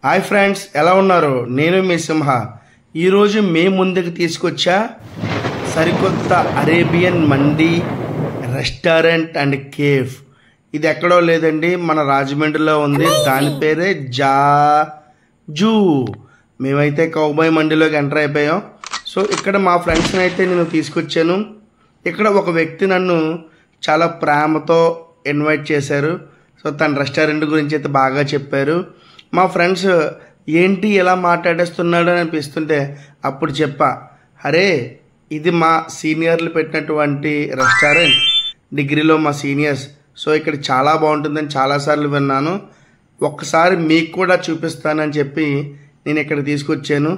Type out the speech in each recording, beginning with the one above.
Hi friends, ఎలా ఉన్నారు? నేను మీ సింహ. ఈరోజు మే ముందుకు తీసుకొచ్చా సరికొత్త Arabian mandi restaurant and cafe. ఇది ఎక్కడో లేదండి, మన రాజమండ్రిలో ఉంది. దాని పేరే జాజు. మేమైతే కౌబాయ్ మండీలోకి ఎంటర్ అయిపోయాం. సో ఇక్కడ మా ఫ్రెండ్స్ని అయితే నేను తీసుకొచ్చాను. ఇక్కడ ఒక వ్యక్తి నన్ను చాలా ప్రేమతో ఇన్వైట్ చేశారు. సో తన రెస్టారెంట్ గురించి అయితే బాగా చెప్పారు. మా ఫ్రెండ్స్ ఏంటి ఎలా మాట్లాడేస్తున్నాడు అని అనిపిస్తుంటే అప్పుడు చెప్పా, అరే ఇది మా సీనియర్లు పెట్టినటువంటి రెస్టారెంట్, డిగ్రీలో మా సీనియర్స్. సో ఇక్కడ చాలా బాగుంటుందని చాలాసార్లు విన్నాను, ఒక్కసారి మీకు కూడా చూపిస్తానని చెప్పి నేను ఇక్కడ తీసుకొచ్చాను.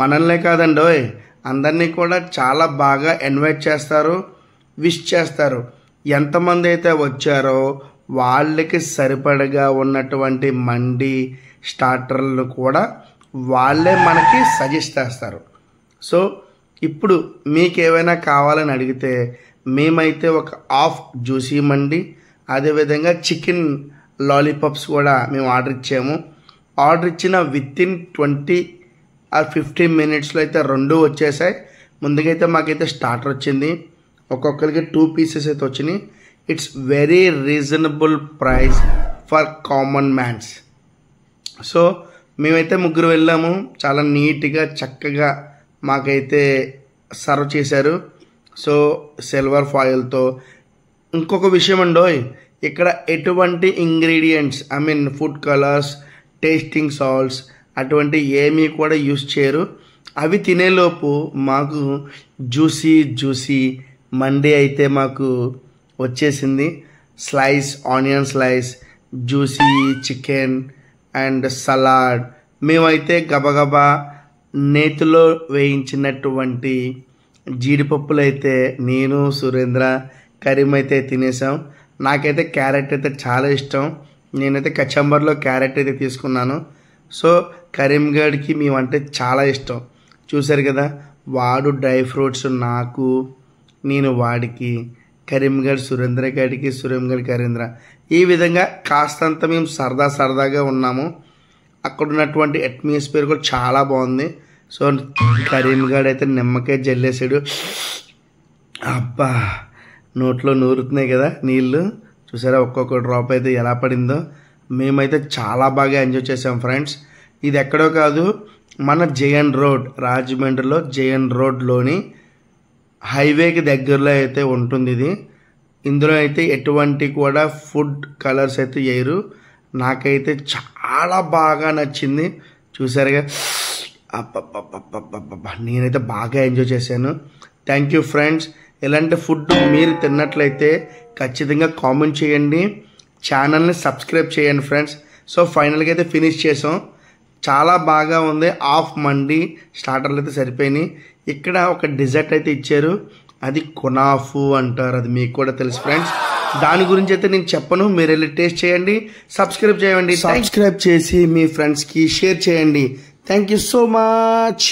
మనల్నే కాదండోయ్, అందరినీ కూడా చాలా బాగా ఇన్వైట్ చేస్తారు, విష్ చేస్తారు. ఎంతమంది అయితే వచ్చారో వాళ్ళకి సరిపడగా ఉన్నటువంటి మండీ స్టార్టర్లు కూడా వాళ్ళే మనకి సజెస్ట్ చేస్తారు. సో ఇప్పుడు మీకు ఏమైనా కావాలని అడిగితే మేమైతే ఒక హాఫ్ జ్యూసీ మండీ, అదేవిధంగా చికెన్ లాలీపాప్స్ కూడా మేము ఆర్డర్ ఇచ్చాము. ఆర్డర్ ఇచ్చిన వితిన్ 20 or 15 minutesలో అయితే 2 వచ్చేసాయి. ముందుకైతే మాకైతే స్టార్టర్ వచ్చింది, ఒక్కొక్కరికి 2 pieces అయితే వచ్చినాయి. It's very reasonable price for common mans. So మేమైతే ముగ్గురు వెళ్ళాము, చాలా నీట్గా చక్కగా మాకైతే సర్వ్ చేశారు. సో సిల్వర్ ఫాయిల్తో. ఇంకొక విషయం అండోయ్, ఇక్కడ ఎటువంటి ingredients food colours, tasting salts అటువంటి ఏమీ కూడా యూస్ చేయరు. అవి తినేలోపు మాకు జ్యూసీ మండీ అయితే మాకు వచ్చేసింది. Slice, onion slice, juicy chicken and salad. మేమైతే గబగబా నేతిలో వేయించినటువంటి జీడిపప్పులు అయితే నేను, సురేంద్ర, కరీం అయితే తినేసాం. నాకైతే క్యారెట్ అయితే చాలా ఇష్టం. నేనైతే కచంబర్లో క్యారెట్ అయితే తీసుకున్నాను. సో కరీం గడికి మేమంటే చాలా ఇష్టం. చూసారు కదా, వాడు డ్రై ఫ్రూట్స్ నాకు, నేను వాడికి, కరీంగఢ్ సురేంద్ర గడికి, సురేంగఢ్ కరీంద్ర. ఈ విధంగా కాస్తంత మేము సరదాగా ఉన్నాము. అక్కడ ఉన్నటువంటి అట్మాస్ఫియర్ కూడా చాలా బాగుంది. సో కరీంగఢ్ అయితే నిమ్మకాయ జల్లేసాడు. అబ్బా, నోట్లో నూరుతున్నాయి కదా నీళ్ళు. చూసారా ఒక్కొక్క డ్రాప్ అయితే ఎలా పడిందో. మేమైతే చాలా బాగా ఎంజాయ్ చేసాం ఫ్రెండ్స్. ఇది ఎక్కడో కాదు, మన జేఎన్ రోడ్, రాజమండ్రిలో జేఎన్ రోడ్లోని హైవేకి దగ్గరలో అయితే ఉంటుంది ఇది. ఇందులో అయితే ఎటువంటి కూడా ఫుడ్ కలర్స్ అయితే వేయరు. నాకైతే చాలా బాగా నచ్చింది. చూసారుగా, అబ్బబ్బబ్బబ్బబ్బబ్బా, నేనైతే బాగా ఎంజాయ్ చేశాను. Thank you friends. ఇలాంటి ఫుడ్ మీరు తిన్నట్లయితే ఖచ్చితంగా కామెంట్ చేయండి, ఛానల్ని సబ్స్క్రైబ్ చేయండి ఫ్రెండ్స్. సో ఫైనల్గా అయితే ఫినిష్ చేసాం. చాలా బాగా ఉంది. హాఫ్ మండీ స్టార్టర్లు అయితే సరిపోయినాయి. ఇక్కడ ఒక డిజర్ట్ అయితే ఇచ్చారు, అది కునాఫు అంటారు. అది మీకు కూడా తెలుసు ఫ్రెండ్స్. దాని గురించి అయితే నేను చెప్పను, మీరు వెళ్ళి టేస్ట్ చేయండి, సబ్స్క్రైబ్ చేయండి. సబ్స్క్రైబ్ చేసి మీ ఫ్రెండ్స్కి షేర్ చేయండి. Thank you so much.